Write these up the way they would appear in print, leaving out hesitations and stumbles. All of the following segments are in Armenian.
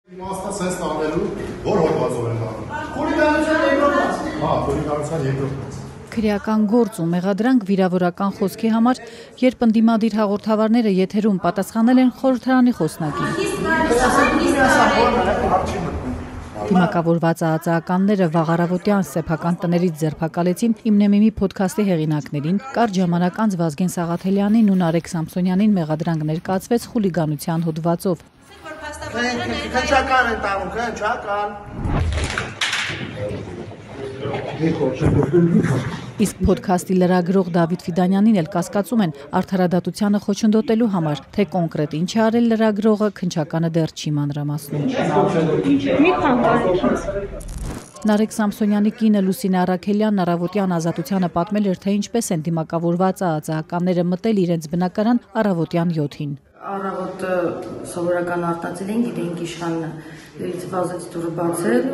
Իմաստը սենց տանելու, որ հոդվածով են տանում։ Խուլիգանության երկրորդ։ Հա, խուլիգանության երկրորդ։ Քրեական գործ ու մեղադրանք վիրավորական խոսքի համար, երբ ընդդիմադիր հաղորդավարները եթերում պատասխանել են խորհրդարանի խոսնակին։ Դիմակավորված ածականները վաղ առավոտյան սեփական տներից ձերբակալեցին Իմնեմիմի փոդքասթի հեղինակներին, կարճ ժամանակ անց Վազգեն Սաղաթելյանին ու Նարեկ Սամսոնյանին մեղադրանք ներկայացվեց խուլիգանության հոդվածով։ Քնչական են տանում, քնչական։ Իսկ փոդքասթի լրագրող Դավիթ Ֆիդանյանին էլ կասկածում են արդարադատությանը խոչընդոտելու համար, թե կոնկրետ ինչ է արել լրագրողը, քնչականը դեռ չի մանրամասնում։ Նարեկ Սամսոնյանի կինը Լուսինե Առաքելյանն առավոտյան Ազատությանը պատմել էր, թե ինչպես են դիմակավորված ածականները մտել իրենց բնակարան առավոտյան 7-ին։ Առավոտը սովորական արտացել են, գիտենք իշխանը իրից վազեց դուրը բացել,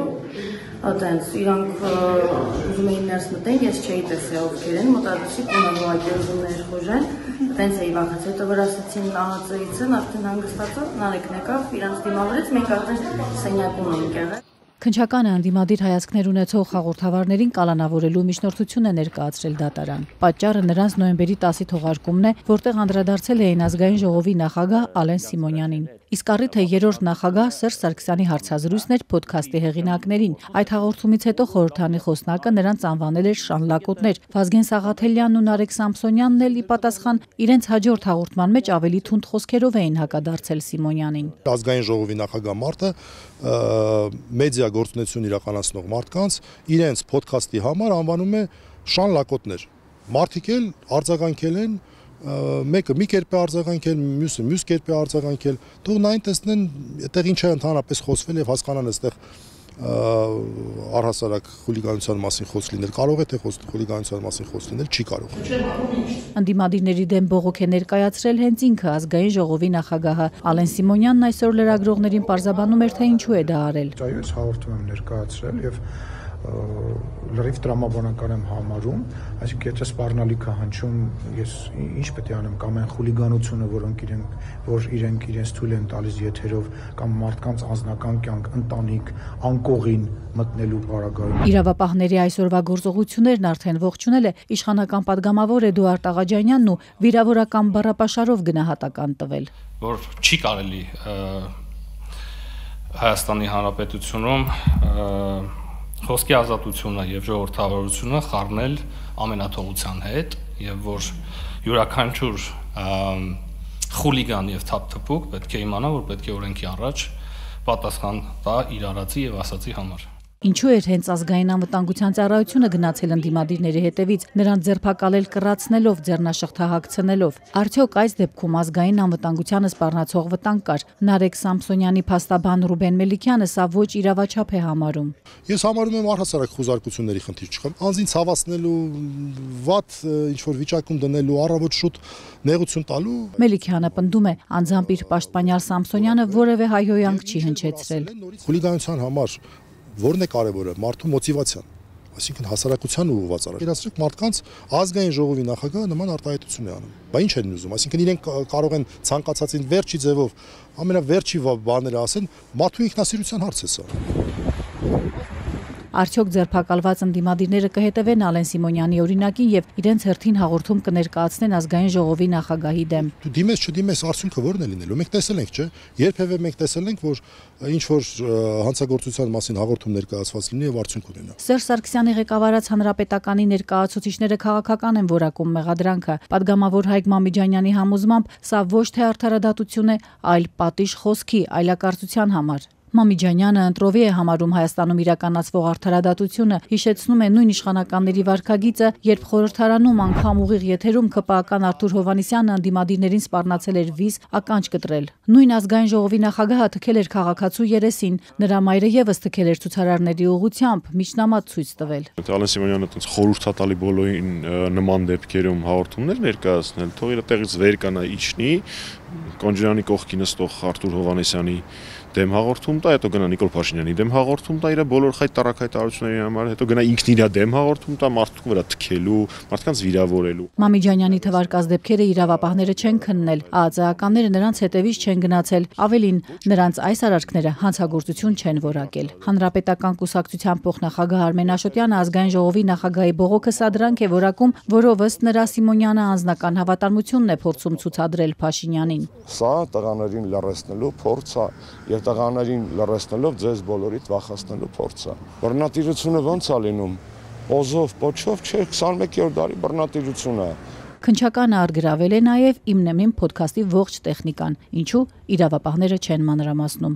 այտենց իրանք ուզում էին ներս մտեն, ես չէի տեսել ովքեր են, մոտադուսի կոնան ուղակի ուզում էր խոժեն, այտենց էի վախեց, հետո որ ասեցին ահացրից են, արդեն հանգստացավ, Նարեկն եկավ, իրանց դիմավորեց, մենք արդեն սենյակում էինք եղել։ Քնչականը ընդդիմադիր հայացքներ ունեցող հաղորդավարներին կալանավորելու միջնորդություն է ներկայացրել դատարան։ Պատճառը նրանց նոյեմբերի 10-ի թողարկումն է, որտեղ անդրադարձել էին ազգային ժողովի նախագահ Ալեն Սիմոնյանին։ Իսկ առիթը երրորդ նախագահ Սերժ Սարգսյանի հարցազրույցն էր փոդքասթի հեղինակներին։ Այդ հաղորդումից հետո խորհրդարանի խոսնակը նրանց անվանել էր շանլակոտներ։ Վազգեն Սաղաթելյանն ու Նարեկ Սամսոնյանն էլ ի պատասխան իրենց հաջորդ հաղորդման մեջ ավելի թունդ խոսքերով էին հակադարձել Սիմոնյանին։ Ազգային ժողովի նախագահ մարդը մեդիա գործունեություն իրականացնող մարդկանց իրենց փոդքասթի համար անվանում է շանլակոտներ։ Մարդիկ էլ արձագանքել են, մեկը մի կերպ է արձագանքել, մյուսը մյուս կերպ է արձագանքել, թող նայն տեսնեն, այդտեղ ինչ է ընդհանրապես խոսվել եւ հասկանան այստեղ առհասարակ խուլիգանության մասին խոսք լինել, կարող է թե խուլիգանության մասին խոսք լինել, չի կարող։ Ընդդիմադիրների դեմ բողոք է ներկայացրել հենց ինքը ազգային ժողովի նախագահը Ալեն Սիմոնյանն այսօր լրագրողներին պարզաբանում էր, թե ինչու է դա արել։ Այո, հաղորդում եմ ներկայացրել եւ լրիվ տրամաբանական եմ համարում, այսինքն եթե սպառնալիք է հնչում, ես ինչ պետք է անեմ, կամ այն խուլիգանությունը, որ իրենք իրենց թույլ են տալիս եթերով, կամ մարդկանց անձնական կյանք, ընտանիք, անկողին մտնելու պարագայում։ Իրավապահների այսօրվա գործողություններն արդեն ողջունել է իշխանական падգամավոր Էդուարդ Աղաջանյանն ու վիրավորական բառապաշարով գնահատական տվել։ Որ չի կարելի Հայաստանի Հանրապետությունում խոսքի ազատությունը եւ ժողովրդավարությունը խառնել ամենաթողության հետ եւ որ յուրաքանչյուր խուլիգան եւ թափթփուկ պետք է իմանա, որ պետք է օրենքի առաջ պատասխան տա իր արածի եւ ասածի համար։ Ինչու էր հենց ազգային անվտանգության ծառայությունը գնացել ընդդիմադիրների հետևից, նրանց ձերբակալել կռացնելով, ձեռնաշղթահագցնելով։ Արդյոք այս դեպքում ազգային անվտանգությանը սպառնացող վտանգ կար։ Նարեկ Սամսոնյանի փաստաբան Ռուբեն Մելիքյանը սա ոչ իրավաչափ է համարում։ Ես համարում եմ առհասարակ խուզարկությունների խնդիր չկա։ Անձին ցավացնելու, վատ ինչ-որ վիճակում դնելու, առավոտ շուտ նեղություն տալու։ Մելիքյանը պնդում է, անձամբ իր պաշտպանյալ Սամսոնյանը որևէ հայհոյանք չի հնչեցրել։ Խուլիգանության համար որն է կարևորը, մարդու մոտիվացիան, այսինքն հասարակության ուղղված արարք։ Իրացրեք մարդկանց ազգային ժողովի նախագահը նման արտահայտություն է անում։ Բա ինչ են ուզում, այսինքն իրենք կարող են ցանկացածին վերջի ձևով ամենավերջի բաները ասեն, մարդու ինքնասիրության հարց է սա։ Արդյոք ձերբակալված ընդդիմադիրները կհետևեն Ալեն Սիմոնյանի օրինակին եւ իրենց հերթին հաղորդում կներկայացնեն ազգային ժողովի նախագահի դեմ։ Դու դիմես չդիմես արդյունքը ո՞րն է լինելու։ Մենք տեսել ենք, չէ՞։ Երբևէ մենք տեսել ենք, որ ինչ որ հանցագործության մասին հաղորդում ներկայացված լինի եւ արդյունք ունենա։ Սերժ Սարգսյանի ղեկավարած հանրապետականի ներկայացուցիչները քաղաքական են որակում մեղադրանքը։ Պատգամավոր Հայկ Մամիջանյանի համոզմամբ սա ոչ թե արդարադատություն է, այլ պատիժ խոսքի, այլակարծության համար։ Մամիջանյանը ընտրովի է համարում Հայաստանում իրականացվող արդարադատությունը, հիշեցնում է նույն իշխանականների վարքագիծը, երբ խորհրդարանում անգամ ուղիղ եթերում ԿՊԱ-ական Արթուր Հովհաննիսյանը ընդդիմադիրներին սպառնացել էր վիզ ականջ կտրել։ Նույն ազգային ժողովի նախագահը թքել էր քաղաքացու երեսին, նրա մայրը եւս թքել էր ցուցարարների ուղղությամբ, միջնամատ ցույց տվել։ Ալեն Սիմոնյանը այդպես խորհրդատալի բոլորին նման դեպքերում հաղորդումներ ներկայացնել, թող իր տեղից վեր կանա իջնի, Կոնջյանի կողքի նստող Արթուր Հովհաննիսյանի դեմ հաղորդում տա, հետո գնա Նիկոլ Փաշինյանի դեմ հաղորդում տա իր բոլոր հայտարարությունների համար, հետո գնա ինքն իր դեմ հաղորդում տա մարդու վրա թքելու, մարդկանց վիրավորելու։ Մամիջանյանի թվարկած դեպքերը իրավապահները չեն քննել, ԱԱԾ-ականները նրանց հետևից չեն գնացել, ավելին, նրանց այս արարքները հանցագործություն չեն որակել։ Հանրապետական կուսակցության փոխնախագահ Արմեն Աշոտյանը ազգային ժողովի նախագահի բողոքը սադրանք է որակում, որով ըստ նրա Սիմոնյանը անձնական հավատարմությունն է փորձում ցուցադրել Փաշինյանին։ Սա տղաներին լռեցնելու փորձ է եւ տղաներին լռեցնելով ձեզ բոլորիդ վախացնելու փորձ է։ Բռնատիրությունը ո՞նց է լինում։ Օզով, պոչով չէ 21-րդ դարի բռնատիրությունը։ Քնչականը արգրավել է նաև Իմնեմին փոդքասթի ողջ տեխնիկան, ինչու իրավապահները չեն մանրամասնում։